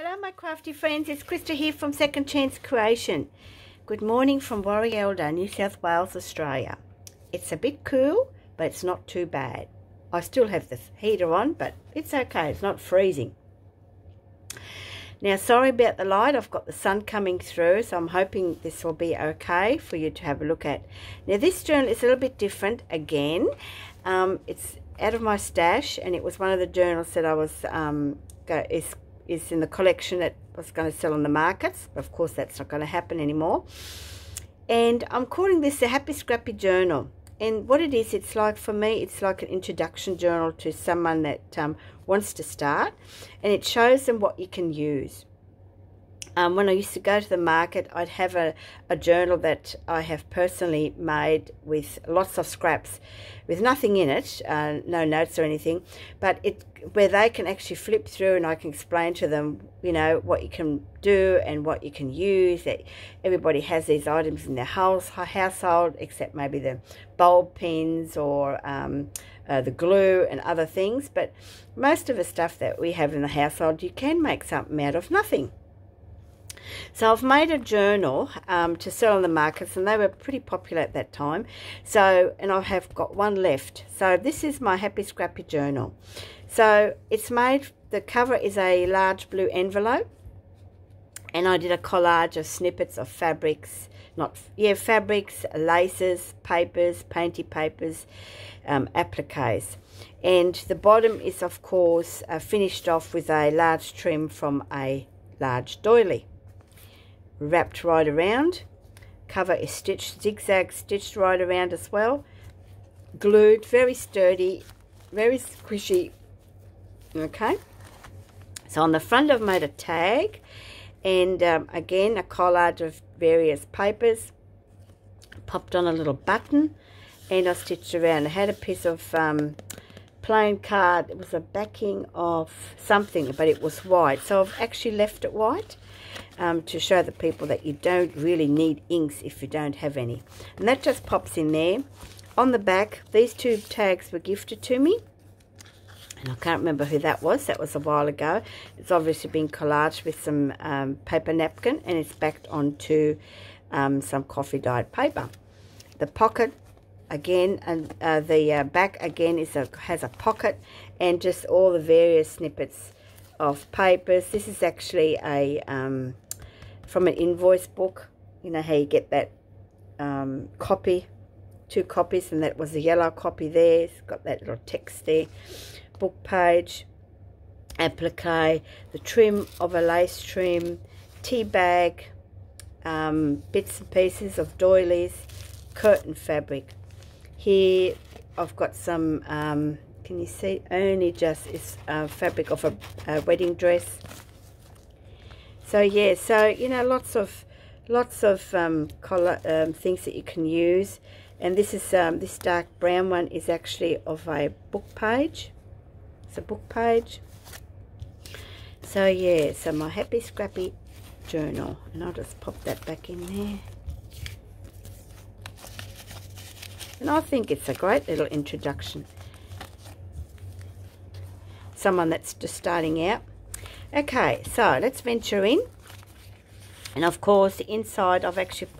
Hello my crafty friends, it's Krista here from Second Chance Creation. Good morning from Warrielda, New South Wales, Australia. It's a bit cool, but it's not too bad. I still have the heater on, but it's okay, it's not freezing. Now, sorry about the light, I've got the sun coming through, so I'm hoping this will be okay for you to have a look at. Now, this journal is a little bit different again. It's out of my stash, and it was one of the journals that I was is in the collection that I was going to sell on the markets. Of course, that's not going to happen anymore. And I'm calling this the Happy Scrappy Journal. And what it is, it's like, for me, it's like an introduction journal to someone that wants to start. And it shows them what you can use. When I used to go to the market, I'd have a journal that I have personally made with lots of scraps, with nothing in it, no notes or anything, but where they can actually flip through and I can explain to them, you know, what you can do and what you can use. That everybody has these items in their household, except maybe the bulb pins or the glue and other things. But most of the stuff that we have in the household, you can make something out of nothing. So I've made a journal to sell on the markets, and they were pretty popular at that time. So, and I have got one left. So this is my Happy Scrappy Journal. So it's made, the cover is a large blue envelope, and I did a collage of snippets of fabrics, fabrics, laces, papers, painty papers, appliques. And the bottom is, of course, finished off with a large trim from a large doily. Wrapped right around. Cover is stitched, zigzag stitched right around as well. Glued, very sturdy, very squishy. Okay. So on the front I've made a tag, and again a collage of various papers. Popped on a little button, and I stitched around. I had a piece of plain card. It was a backing of something, but it was white, so I've actually left it white. To show the people that you don't really need inks if you don't have any. And that just pops in there. On the back, these two tags were gifted to me. And I can't remember who that was. That was a while ago. It's obviously been collaged with some paper napkin, and it's backed onto some coffee dyed paper. The pocket, again, and the back again has a pocket, and just all the various snippets of papers. This is actually a from an invoice book. You know how you get that copy, 2 copies, and that was the yellow copy there. It's got that little text there. Book page, applique, the trim of a lace trim, tea bag, bits and pieces of doilies, curtain fabric. Here I've got some can you see? Only just is fabric of a wedding dress. So yeah, so you know, lots of color things that you can use. And this is this dark brown one is actually of a book page. It's a book page. So yeah, so my Happy Scrappy Journal, and I'll just pop that back in there. And I think it's a great little introduction. Someone that's just starting out. Okay, so let's venture in. And of course, inside I've actually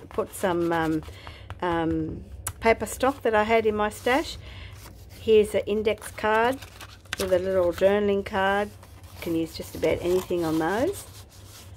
put some paper stock that I had in my stash. Here's an index card with a little journaling card. You can use just about anything on those.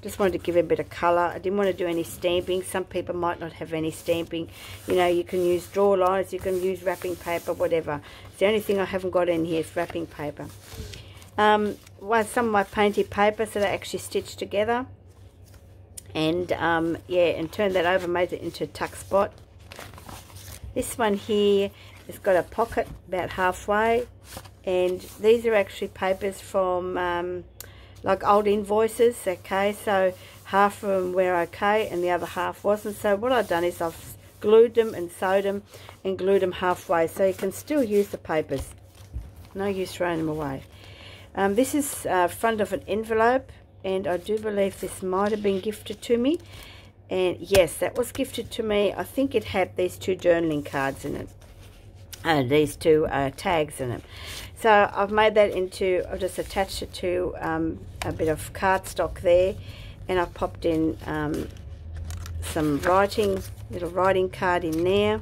Just wanted to give it a bit of colour. I didn't want to do any stamping. Some people might not have any stamping. You know, you can use draw lines, you can use wrapping paper, whatever. It's the only thing I haven't got in here is wrapping paper. Some of my painted papers that I actually stitched together. And, yeah, and turned that over, made it into a tuck spot. This one here has got a pocket about halfway. And these are actually papers from like old invoices, okay, so half of them were okay and the other half wasn't. So what I've done is I've glued them and sewed them and glued them halfway, so you can still use the papers. No use throwing them away. This is front of an envelope, and I do believe this might have been gifted to me. And yes, that was gifted to me. I think it had these 2 journaling cards in it. these two tags in them. So I've made that into, I've just attached it to a bit of cardstock there, and I've popped in some little writing card in there.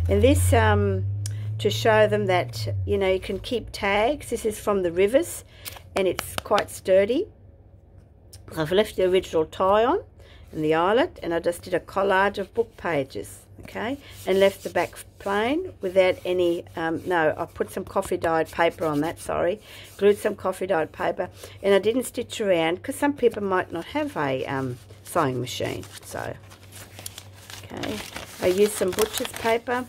And this to show them that, you know, you can keep tags. This is from the Rivers, and it's quite sturdy. I've left the original tie on and the eyelet, and I just did a collage of book pages, okay, and left the back plain without any, no, I put some coffee dyed paper on that, sorry, glued some coffee dyed paper, and I didn't stitch around because some people might not have a sewing machine. So, okay, I used some butcher's paper.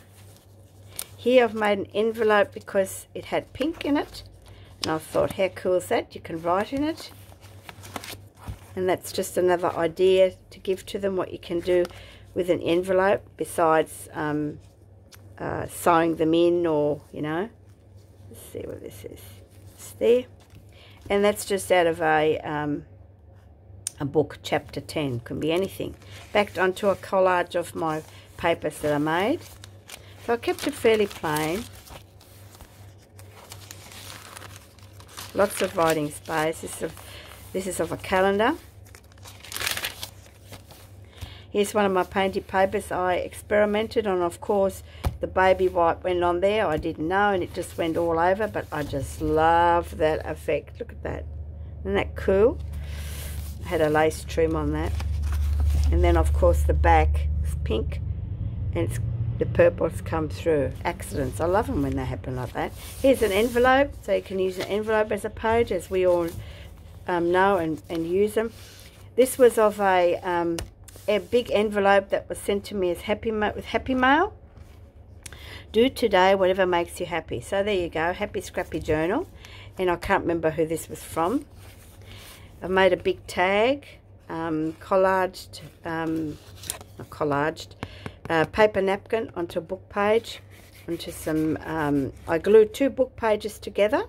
Here I've made an envelope because it had pink in it, and I thought, how cool is that? You can write in it. And that's just another idea to give to them, what you can do with an envelope besides sewing them in, or, you know. Let's see what this is. It's there. And that's just out of a book, chapter 10. Can be anything. Backed onto a collage of my papers that I made. So I kept it fairly plain. Lots of writing space. This is of a calendar. Here's one of my painted papers I experimented on. Of course, the baby white went on there. I didn't know, and it just went all over, but I just love that effect. Look at that. Isn't that cool? I had a lace trim on that. And then, of course, the back is pink, and the purple's come through. Accidents. I love them when they happen like that. Here's an envelope, so you can use an envelope as a page, as we all know and use them. This was of a big envelope that was sent to me as with Happy Mail. Do today whatever makes you happy. So there you go, Happy Scrappy Journal. And I can't remember who this was from. I've made a big tag, collaged, not collaged, paper napkin onto a book page, onto some, I glued 2 book pages together,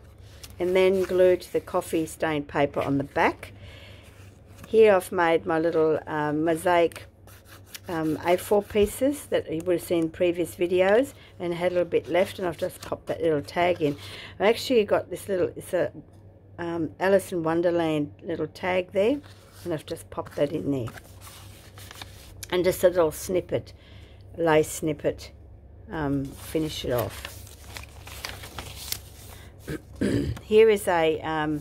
and then glued the coffee stained paper on the back. Here I've made my little mosaic A4 pieces that you would have seen in previous videos, and I had a little bit left, and I've just popped that little tag in. I actually got this little, it's a Alice in Wonderland little tag there, and I've just popped that in there. And just a little snippet, lace snippet, finish it off. Here is a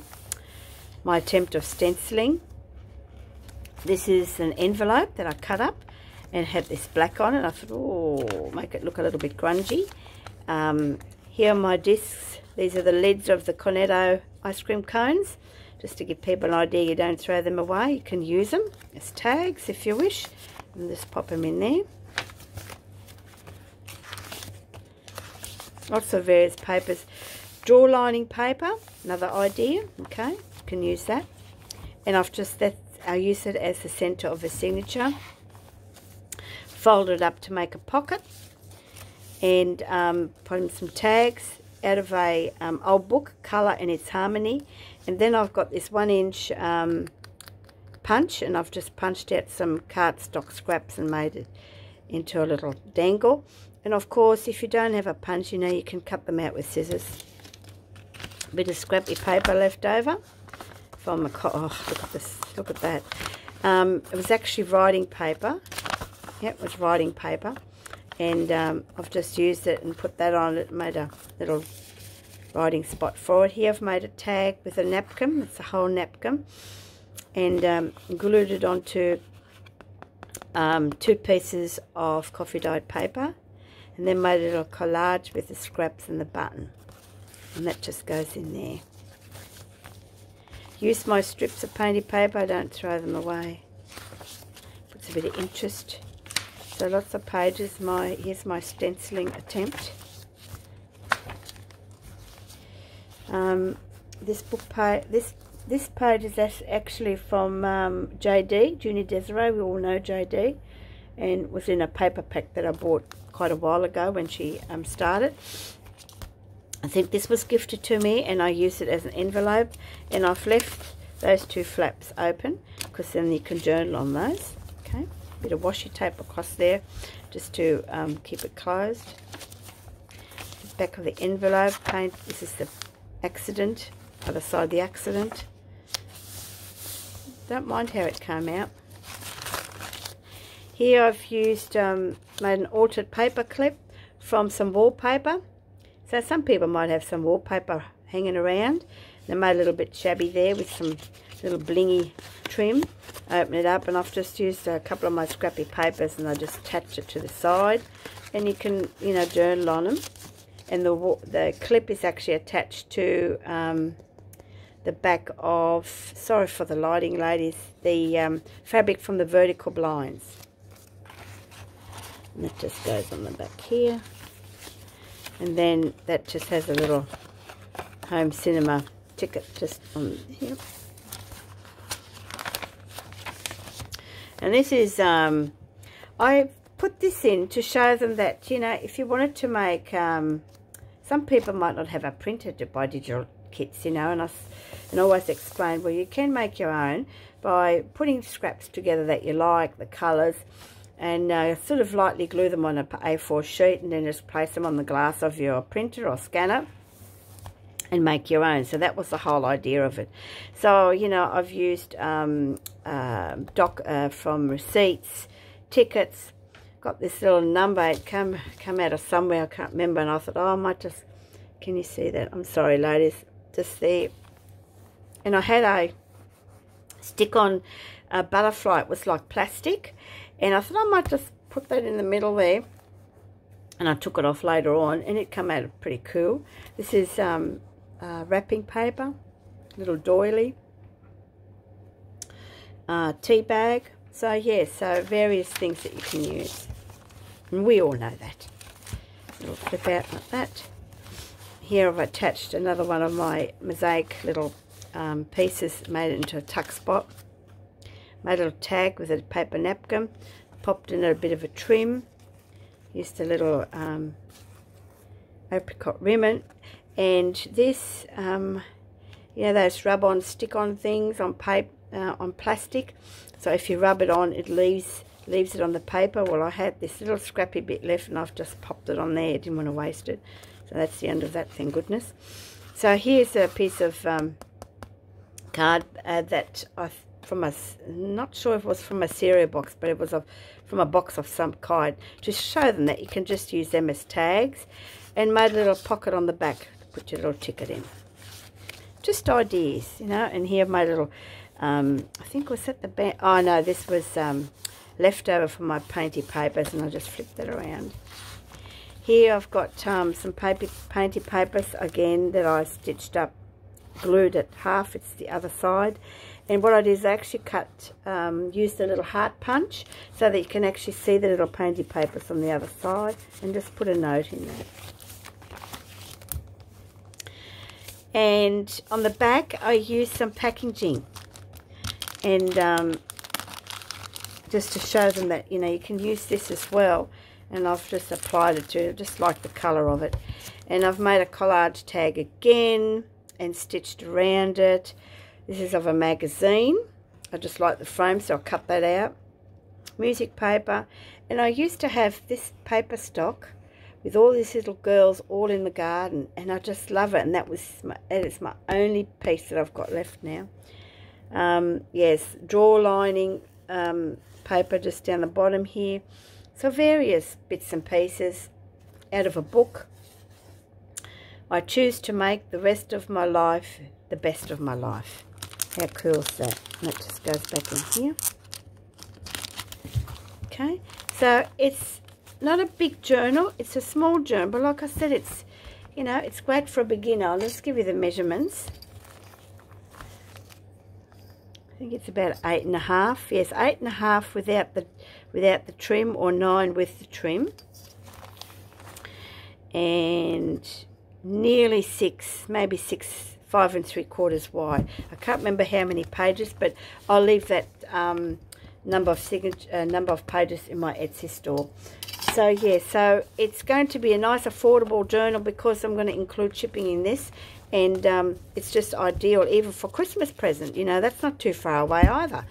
my attempt of stenciling. This is an envelope that I cut up and had this black on it. I thought, oh, make it look a little bit grungy. Here are my discs. These are the lids of the Cornetto ice cream cones. Just to give people an idea, you don't throw them away. You can use them as tags if you wish. And just pop them in there. Lots of various papers. Draw lining paper, another idea. Okay, you can use that. And I use it as the centre of a signature. Fold it up to make a pocket, and put in some tags out of a old book, Colour and Its Harmony. And then I've got this 1-inch punch, and I've just punched out some cardstock scraps and made it into a little dangle. And of course, if you don't have a punch, you know, you can cut them out with scissors. A bit of scrappy paper left over from a, oh, look at this, look at that. It was actually writing paper. Yeah, it was writing paper. And I've just used it and put that on it, made a little writing spot for it. Here I've made a tag with a napkin. It's a whole napkin. And glued it onto 2 pieces of coffee dyed paper. And then made a little collage with the scraps and the button. And that just goes in there. Use my strips of painted paper, don't throw them away. Puts a bit of interest. So lots of pages. Here's my stenciling attempt. This page is actually from JD, Junior Desiree. We all know JD, and was in a paper pack that I bought quite a while ago when she started. I think this was gifted to me, and I used it as an envelope, and I've left those 2 flaps open because then you can journal on those. Okay, bit of washi tape across there just to keep it closed. back of the envelope. Paint. This is the accident, other side of the accident. Don't mind how it came out. Here I've used, made an altered paper clip from some wallpaper. So some people might have some wallpaper hanging around. They made a little bit shabby there with some little blingy trim. Open it up, and I've just used a couple of my scrappy papers, and I just attach it to the side. And you can, you know, journal on them. And the clip is actually attached to the back of, sorry for the lighting ladies, the fabric from the vertical blinds. And that just goes on the back here. And then that just has a little home cinema ticket just on here. And this is, I put this in to show them that, you know, if you wanted to make, some people might not have a printer to buy digital kits, you know, and I always explain, well, you can make your own by putting scraps together that you like, the colours, and sort of lightly glue them on a A4 sheet, and then just place them on the glass of your printer or scanner and make your own. So that was the whole idea of it. So, you know, I've used from receipts, tickets, got this little number. It come out of somewhere, I can't remember, and I thought, oh, I might just, can you see that? I'm sorry, ladies, just there. And I had a stick-on butterfly. It was like plastic, and I thought I might just put that in the middle there, and I took it off later on, and it came out pretty cool. This is wrapping paper, little doily, tea bag. So yeah, so various things that you can use, and we all know that. Little flip out like that. Here I've attached another one of my mosaic little pieces, made it into a tuck spot. Made a little tag with a paper napkin, popped in a bit of a trim, used a little apricot ribbon, and this, you know, those rub-on, stick-on things on paper, on plastic. So if you rub it on, it leaves it on the paper. Well, I had this little scrappy bit left, and I've just popped it on there. I didn't want to waste it. So that's the end of that, thank goodness. So here's a piece of card that not sure if it was from a cereal box, but it was from a box of some kind, to show them that you can just use them as tags, and made a little pocket on the back to put your little ticket in. Just ideas, you know. And here I made a little, I think it was at the back, oh no, this was leftover from my painty papers, and I just flipped that around. Here I've got some painty papers again that I stitched up, glued at half, it's the other side. And what I did is I actually used a little heart punch so that you can actually see the little painty papers on the other side, and just put a note in there. And on the back I used some packaging, and just to show them that, you know, you can use this as well. And I've just applied it to it, just like the colour of it. And I've made a collage tag again and stitched around it. This is of a magazine. I just like the frame, so I'll cut that out. Music paper. And I used to have this paper stock with all these little girls all in the garden, and I just love it. And that is my only piece that I've got left now. Yes, drawer lining paper just down the bottom here. So various bits and pieces out of a book. I choose to make the rest of my life the best of my life. How cool is that? And that just goes back in here. Okay, so it's not a big journal, it's a small journal, but like I said, it's, you know, it's great for a beginner. Let's give you the measurements. I think it's about 8.5. Yes, 8.5 without the trim, or 9 with the trim, and nearly 6, maybe 6, 5 3/4 wide. I can't remember how many pages, but I'll leave that number of pages in my Etsy store. So yeah, so it's going to be a nice affordable journal, because I'm going to include shipping in this, and it's just ideal even for Christmas present. You know, that's not too far away either.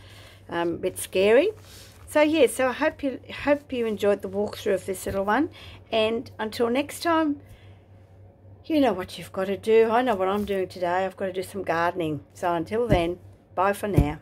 A bit scary. So yeah, so I hope you enjoyed the walkthrough of this little one, and until next time, You know what you've got to do. I know what I'm doing today. I've got to do some gardening. So until then, bye for now.